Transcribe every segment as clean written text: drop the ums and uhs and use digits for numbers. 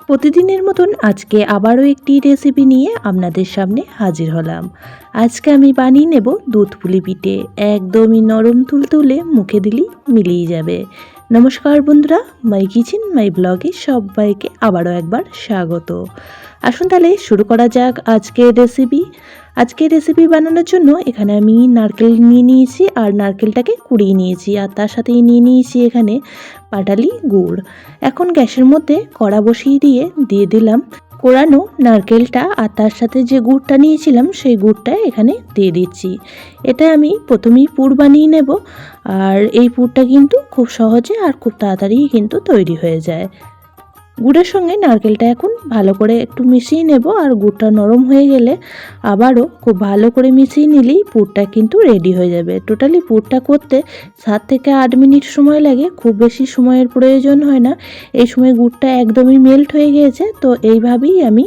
প্রতিদিনের মতন আজকে আবারও একটি রেসিপি নিয়ে আপনাদের সামনে হাজির হলাম। আজকে আমি বানিয়ে নেব দুধ পুলি পিঠে। একদমই নরম তুলতুলে, মুখে দিলেই মিলিয়ে যাবে। নমস্কার বন্ধুরা, মাই কিচেন মাই ব্লগে সবাইকে আবারও একবার স্বাগত। আসুন তাহলে শুরু করা যাক আজকের রেসিপি বানানোর জন্য এখানে আমি নারকেল নিয়ে নিয়েছি আর নারকেলটাকে কুড়িয়ে নিয়েছি, আর তার সাথেই নিয়ে নিয়েছি এখানে পাটালি গুড়। এখন গ্যাসের মধ্যে কড়া বসিয়ে দিয়ে দিলাম কোরানো নারকেলটা, আর তার সাথে যে গুড়টা নিয়েছিলাম সেই গুড়টা এখানে দিয়ে দিচ্ছি। এটা আমি প্রথমেই পুর বানিয়ে নেব, আর এই পুরটা কিন্তু খুব সহজে আর খুব তাড়াতাড়ি কিন্তু তৈরি হয়ে যায়। গুড়ের সঙ্গে নারকেলটা এখন ভালো করে একটু মিশিয়ে নেব, আর গুড়টা নরম হয়ে গেলে আবারও খুব ভালো করে মিশিয়ে নিলেই পুরটা কিন্তু রেডি হয়ে যাবে। টোটালি পুরটা করতে 7 থেকে 8 মিনিট সময় লাগে, খুব বেশি সময়ের প্রয়োজন হয় না। এই সময় গুড়টা একদমই মেল্ট হয়ে গিয়েছে, তো এইভাবেই আমি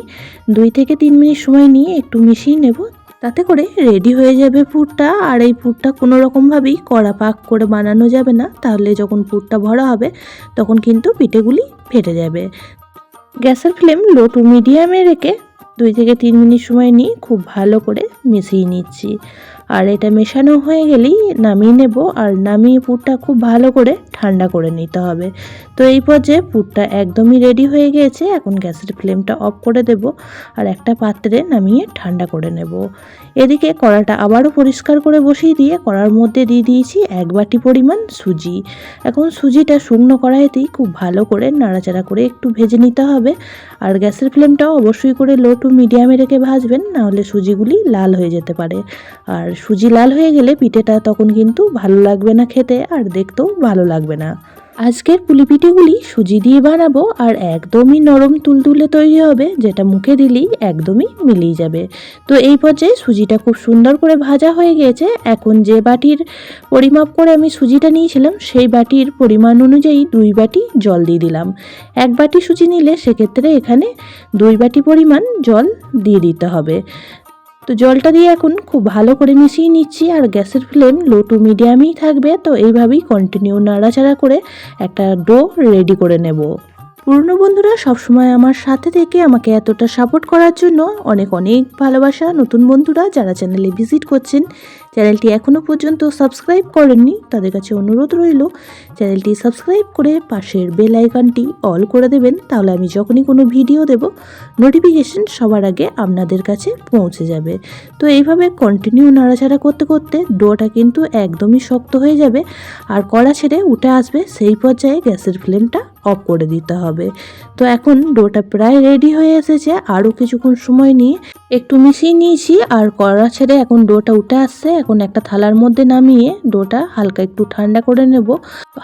2 থেকে 3 মিনিট সময় নিয়ে একটু মিশিয়ে নেব, তাতে করে রেডি হয়ে যাবে পুরটা। আর এই পুরটা কোনো রকমভাবেই কড়া পাক করে বানানো যাবে না, তাহলে যখন পুরটা ভরা হবে তখন কিন্তু পিঠেগুলি ফেটে যাবে। গ্যাসের ফ্লেম লো টু মিডিয়ামে রেখে 2 থেকে 3 মিনিট সময় নিয়ে খুব ভালো করে মিশিয়ে নিচ্ছি। আর এটা মেশানো হয়ে গেলেই নামিয়ে নেব, আর নামিয়ে পুরটা খুব ভালো করে ঠান্ডা করে নিতে হবে। তো এই পর্যায়ে পুরটা একদমই রেডি হয়ে গিয়েছে। এখন গ্যাসের ফ্লেমটা অফ করে দেব, আর একটা পাত্রে নামিয়ে ঠান্ডা করে নেব। এদিকে কড়াটা আবারও পরিষ্কার করে বসিয়ে দিয়ে কড়ার মধ্যে দিয়ে দিয়েছি 1 বাটি পরিমাণ সুজি। এখন সুজিটা শুকনো কড়াইতেই খুব ভালো করে নাড়াচাড়া করে একটু ভেজে নিতে হবে, আর গ্যাসের ফ্লেমটাও অবশ্যই করে লো টু মিডিয়ামে রেখে ভাজবেন, নাহলে সুজিগুলি লাল হয়ে যেতে পারে। আর সুজি লাল হয়ে গেলে পিঠেটা তখন কিন্তু ভালো লাগবে না খেতে, আর দেখতেও ভালো লাগবে না। আজকের পুলি পিঠেগুলি সুজি দিয়ে বানাবো, আর একদমই নরম তুলতুলে তৈরি হবে, যেটা মুখে দিলেই একদমই মিলিয়ে যাবে। তো এই পর্যায়ে সুজিটা খুব সুন্দর করে ভাজা হয়ে গিয়েছে। এখন যে বাটির পরিমাপ করে আমি সুজিটা নিয়েছিলাম সেই বাটির পরিমাণ অনুযায়ী 2 বাটি জল দিয়ে দিলাম। 1 বাটি সুজি নিলে সেক্ষেত্রে এখানে 2 বাটি পরিমাণ জল দিয়ে দিতে হবে। তো জলটা দিয়ে এখন খুব ভালো করে মিশিয়ে নিচ্ছি, আর গ্যাসের ফ্লেম লো টু মিডিয়ামেই থাকবে। তো এইভাবেই কন্টিনিউ নাড়াচাড়া করে একটা ডো রেডি করে নেব। পুরনো বন্ধুরা সবসময় আমার সাথে থেকে আমাকে এতটা সাপোর্ট করার জন্য অনেক অনেক ভালোবাসা। নতুন বন্ধুরা যারা চ্যানেলে ভিজিট করছেন, চ্যানেলটি এখনও পর্যন্ত সাবস্ক্রাইব করেননি, তাদের কাছে অনুরোধ রইল চ্যানেলটি সাবস্ক্রাইব করে পাশের বেল আইকনটি অল করে দেবেন, তাহলে আমি যখনই কোনো ভিডিও দেব নোটিফিকেশন সবার আগে আপনাদের কাছে পৌঁছে যাবে। তো এইভাবে কন্টিনিউ নাড়াচাড়া করতে করতে ডোটা কিন্তু একদমই শক্ত হয়ে যাবে, আর কড়া ছেড়ে উঠে আসবে। সেই পর্যায়ে গ্যাসের ফ্লেমটা অফ করে দিতে হবে। তো এখন ডোটা প্রায় রেডি হয়ে এসেছে, আরও কিছুক্ষণ সময় নিয়ে একটু মিশিয়ে নিয়েছি, আর কড়া ছেড়ে এখন ডোটা উঠে আসছে। এখন একটা থালার মধ্যে নামিয়ে ডোটা হালকা একটু ঠান্ডা করে নেব।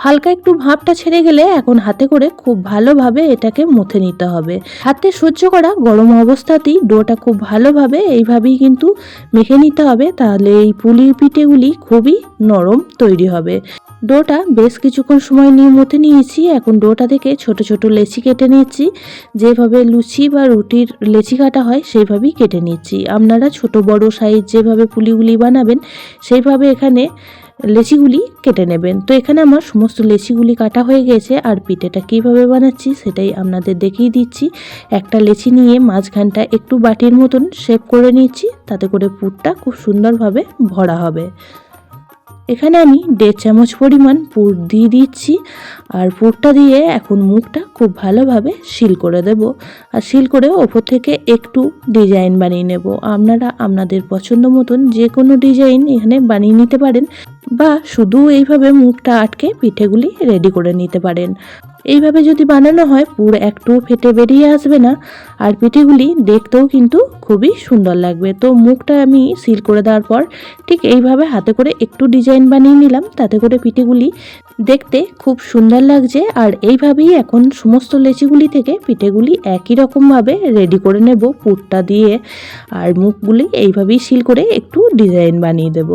হালকা একটু ভাপটা ছেড়ে গেলে এখন হাতে করে খুব ভালোভাবে এটাকে মুথে নিতে হবে। হাতে সহ্য করা গরম অবস্থাতেই ডোটা খুব ভালোভাবে এইভাবেই কিন্তু মেখে নিতে হবে, তাহলে এই পুলি পিঠেগুলি খুবই নরম তৈরি হবে। ডোটা বেশ কিছুক্ষণ সময় নিয়ে মথে নিয়েছি। এখন ডোটা থেকে ছোট ছোট লেচি কেটে নিচ্ছি। যেভাবে লুচি বা রুটির লেচি কাটা হয় সেইভাবেই কেটে নিচ্ছি। আপনারা ছোট বড় সাইজ যেভাবে পুলিগুলি বানাবেন সেইভাবে এখানে লেচিগুলি কেটে নেবেন। তো এখানে আমার সমস্ত লেচিগুলি কাটা হয়ে গেছে, আর পিঠেটা কীভাবে বানাচ্ছি সেটাই আপনাদের দেখিয়ে দিচ্ছি। একটা লেচি নিয়ে মাঝখানটা একটু বাটির মতন শেপ করে নিচ্ছি, তাতে করে পুরটা খুব সুন্দরভাবে ভরা হবে। এখানে আমি 1.5 চামচ পরিমাণ পুর দিয়ে দিচ্ছি, আর পুরটা দিয়ে এখন মুখটা খুব ভালোভাবে সিল করে দেব। আর সিল করে ওপর থেকে একটু ডিজাইন বানিয়ে নেব। আপনারা আপনাদের পছন্দ মতন যে কোনো ডিজাইন এখানে বানিয়ে নিতে পারেন, বা শুধু এইভাবে মুখটা আটকে পিঠেগুলি রেডি করে নিতে পারেন। এইভাবে যদি বানানো হয় পুর একটু ফেটে বেরিয়ে আসবে না, আর পিঠেগুলি দেখতেও কিন্তু খুবই সুন্দর লাগবে। তো মুখটা আমি সিল করে দেওয়ার পর ঠিক এইভাবে হাতে করে একটু ডিজাইন বানিয়ে নিলাম, তাতে করে পিঠেগুলি দেখতে খুব সুন্দর লাগছে। আর এইভাবেই এখন সমস্ত লেচিগুলি থেকে পিঠেগুলি একই রকমভাবে রেডি করে নেব পুরটা দিয়ে, আর মুখগুলি এইভাবেই সিল করে একটু ডিজাইন বানিয়ে দেব।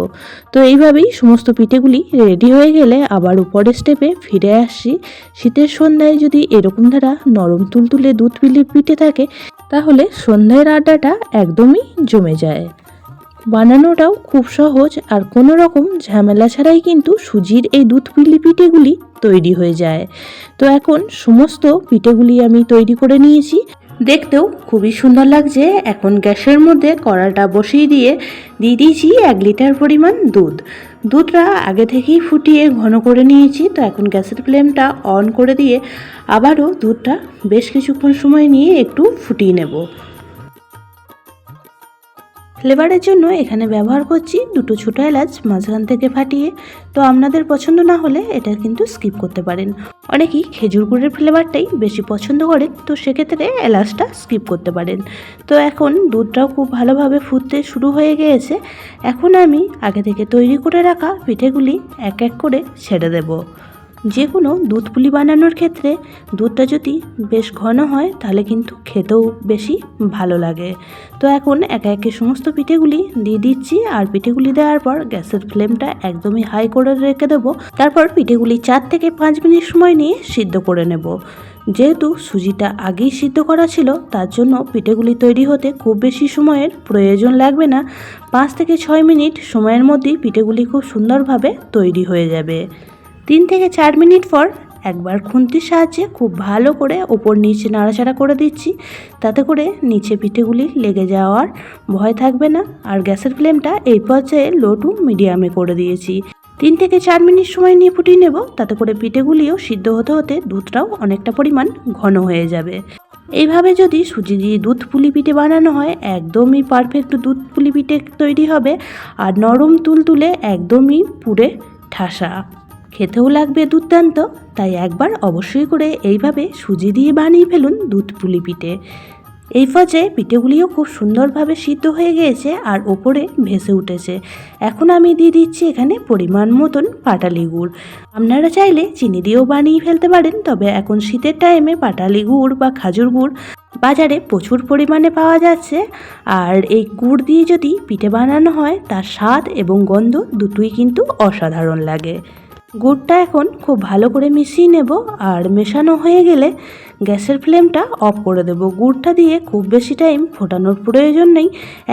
তো এইভাবেই সমস্ত পিঠেগুলি রেডি হয়ে গেলে আবার উপরের স্টেপে ফিরে আসছি। শীতের সন্ধ্যায় যদি এরকম ধারা নরম তুলতুলে দুধ পুলি পিঠে থাকে, তাহলে সন্ধ্যার আড্ডাটা একদমই জমে যায়। বানানোটাও খুব সহজ আর কোনো রকম ঝামেলা ছাড়াই কিন্তু সুজির এই দুধ পুলি পিঠেগুলি তৈরি হয়ে যায়। তো এখন সমস্ত পিঠেগুলি আমি তৈরি করে নিয়েছি, দেখতেও খুবই সুন্দর লাগছে। এখন গ্যাসের মধ্যে কড়াটা বসিয়ে দিয়ে দিয়েছি 1 লিটার পরিমাণ দুধটা আগে থেকেই ফুটিয়ে ঘন করে নিয়েছি। তো এখন গ্যাসের ফ্লেমটা অন করে দিয়ে আবারও দুধটা বেশ কিছুক্ষণ সময় নিয়ে একটু ফুটিয়ে নেব। ফ্লেভারের জন্য এখানে ব্যবহার করছি 2টো ছোটো এলাচ মাঝখান থেকে ফাটিয়ে। তো আপনাদের পছন্দ না হলে এটা কিন্তু স্কিপ করতে পারেন। অনেকেই খেজুর গুড়ের ফ্লেভারটাই বেশি পছন্দ করেন, তো সেক্ষেত্রে এলাচটা স্কিপ করতে পারেন। তো এখন দুধটাও খুব ভালোভাবে ফুটতে শুরু হয়ে গিয়েছে। এখন আমি আগে থেকে তৈরি করে রাখা পিঠেগুলি এক এক করে ছেড়ে দেব। যে কোনো দুধ পুলি বানানোর ক্ষেত্রে দুধটা যদি বেশ ঘন হয় তাহলে কিন্তু খেতেও বেশি ভালো লাগে। তো এখন একে একে সমস্ত পিঠেগুলি দিয়ে দিচ্ছি, আর পিঠেগুলি দেওয়ার পর গ্যাসের ফ্লেমটা একদমই হাই করে রেখে দেবো। তারপর পিঠেগুলি 4 থেকে 5 মিনিট সময় নিয়ে সিদ্ধ করে নেব। যেহেতু সুজিটা আগেই সিদ্ধ করা ছিল, তার জন্য পিঠেগুলি তৈরি হতে খুব বেশি সময়ের প্রয়োজন লাগবে না। 5 থেকে 6 মিনিট সময়ের মধ্যেই পিঠেগুলি খুব সুন্দরভাবে তৈরি হয়ে যাবে। 3 থেকে 4 মিনিট পর একবার খুন্তির সাহায্যে খুব ভালো করে ওপর নিচে নাড়াচাড়া করে দিচ্ছি, তাতে করে নিচে পিঠেগুলি লেগে যাওয়ার ভয় থাকবে না। আর গ্যাসের ফ্লেমটা এই পর্যায়ে লো টু মিডিয়ামে করে দিয়েছি। 3 থেকে 4 মিনিট সময় নিয়ে ফুটিয়ে নেব, তাতে করে পিঠেগুলিও সিদ্ধ হতে হতে দুধটাও অনেকটা পরিমাণ ঘন হয়ে যাবে। এইভাবে যদি সুজি দিয়ে দুধ পুলি পিঠে বানানো হয়, একদমই পারফেক্ট দুধ পুলি পিঠে তৈরি হবে, আর নরম তুলতুলে একদমই পুরে ঠাসা, খেতেও লাগবে দুর্দান্ত। তাই একবার অবশ্যই করে এইভাবে সুজি দিয়ে বানিয়ে ফেলুন দুধ পুলি পিঠে। এই পর্যায়ে পিঠেগুলিও খুব সুন্দরভাবে সিদ্ধ হয়ে গিয়েছে আর ওপরে ভেসে উঠেছে। এখন আমি দিয়ে দিচ্ছি এখানে পরিমাণ মতন পাটালি গুড়। আপনারা চাইলে চিনি দিয়েও বানিয়ে ফেলতে পারেন, তবে এখন শীতের টাইমে পাটালি গুড় বা খাজুর গুড় বাজারে প্রচুর পরিমাণে পাওয়া যাচ্ছে। আর এই গুড় দিয়ে যদি পিঠে বানানো হয়, তার স্বাদ এবং গন্ধ দুটোই কিন্তু অসাধারণ লাগে। গুড়টা এখন খুব ভালো করে মিশিয়ে নেব, আর মেশানো হয়ে গেলে গ্যাসের ফ্লেমটা অফ করে দেব। গুড়টা দিয়ে খুব বেশি টাইম ফোটানোর প্রয়োজন নেই।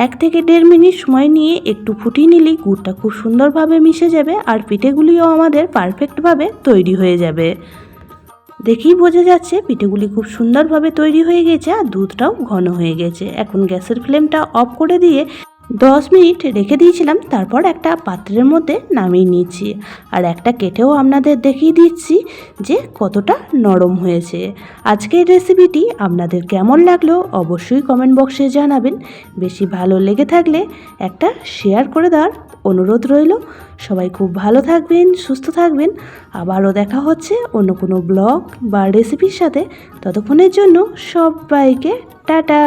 1 থেকে 1.5 মিনিট সময় নিয়ে একটু ফুটিয়ে নিলেই গুড়টা খুব সুন্দরভাবে মিশে যাবে, আর পিঠেগুলিও আমাদের পারফেক্টভাবে তৈরি হয়ে যাবে। দেখেই বোঝা যাচ্ছে পিঠেগুলি খুব সুন্দরভাবে তৈরি হয়ে গেছে আর দুধটাও ঘন হয়ে গেছে। এখন গ্যাসের ফ্লেমটা অফ করে দিয়ে 10 মিনিট রেখে দিয়েছিলাম, তারপর একটা পাত্রের মধ্যে নামিয়ে নিচ্ছি। আর একটা কেটেও আপনাদের দেখিয়ে দিচ্ছি যে কতটা নরম হয়েছে। আজকের রেসিপিটি আপনাদের কেমন লাগলো অবশ্যই কমেন্ট বক্সে জানাবেন। বেশি ভালো লেগে থাকলে একটা শেয়ার করে দেওয়ার অনুরোধ রইল। সবাই খুব ভালো থাকবেন, সুস্থ থাকবেন। আবারও দেখা হচ্ছে অন্য কোনো ব্লগ বা রেসিপির সাথে। ততক্ষণের জন্য সবাইকে টাটা।